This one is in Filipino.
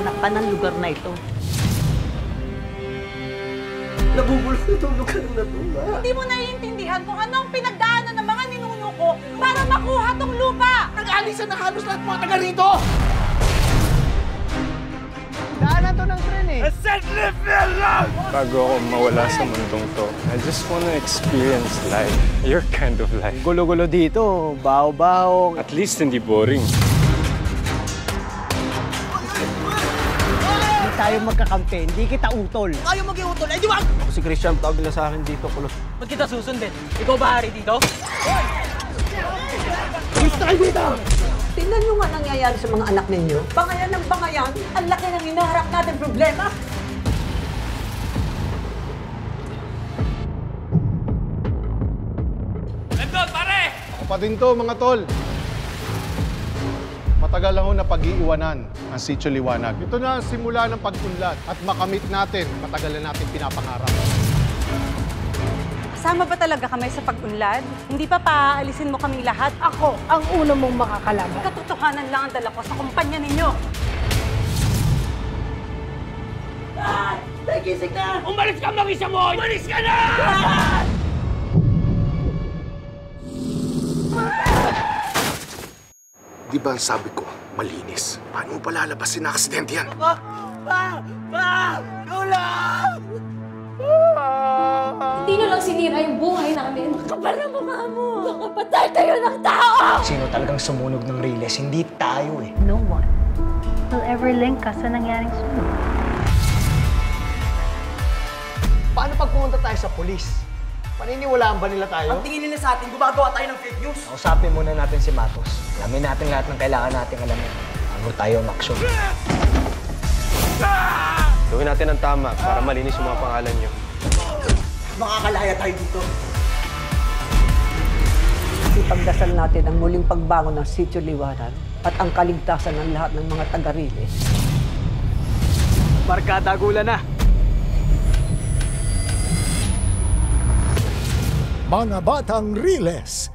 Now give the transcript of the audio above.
maghahanap pa ng lugar na ito. Nabubulok itong lugar na to, ma. Hindi mo naiintindihan kung anong pinagdaanan ng mga ninuno ko para makuha tong lupa! Nag-alisan na halos lahat mga taga rito! Daanan to ng tren eh. Bago ako mawala sa mundong to, I just wanna experience life. Your kind of life. Gulo-gulo dito, baho-baho. At least hindi boring. Hindi tayo magkakampi, hindi kita utol. Ayaw mag-iutol, eh di wag! Ako si Christian, tawag nila sa akin dito, kulo. Ba't kita susundin? Ikaw ba hari dito? Gusto kayo dito! Tingnan nyo nga nangyayari sa mga anak ninyo. Bangayan ng bangayan, ang laki ng hinaharap natin problema. Nandun, pare! Ako pa din to, mga tol. Matagal lang ho na pag-iiwanan ang Sitio Liwanag. Ito na ang simula ng pag-unlad at makamit natin, matagal na natin pinapangarap. Kasama ba talaga kami sa pag-unlad? Hindi pa paaalisin mo kaming lahat? Ako ang una mong makakalaban. Katotohanan lang ang dala ko sa kumpanya ninyo. Nagising na! Umalis ka, mag-isa mo! Umalis ka na! Di ba ang sabi ko, malinis? Paano mo palalabasin na aksidente yan? Pa! Tulong! Hindi nyo lang sinira yung buhay namin. Kapal na mukha mo! Nakapatay kayo ng tao! Sino talagang sumunog ng Riles? Hindi tayo eh. No one will ever link us sa nangyaring sunog. Paano pag pumunta tayo sa polis? Paniniwalaan ba nila tayo? Ang tingin nila sa atin, gumagawa tayo ng fake news. Kausapin muna natin si Matos. Alamin natin lahat ng kailangan nating alamin. Bago tayo mag-action. Gawin natin ang tama para malinis yung mga pangalan nyo. Makakalaya tayo dito. Ipagdasal natin ang muling pagbangon ng Sitio Liwanag at ang kaligtasan ng lahat ng mga taga-Riles. Barkada gula na! Mga Batang Riles,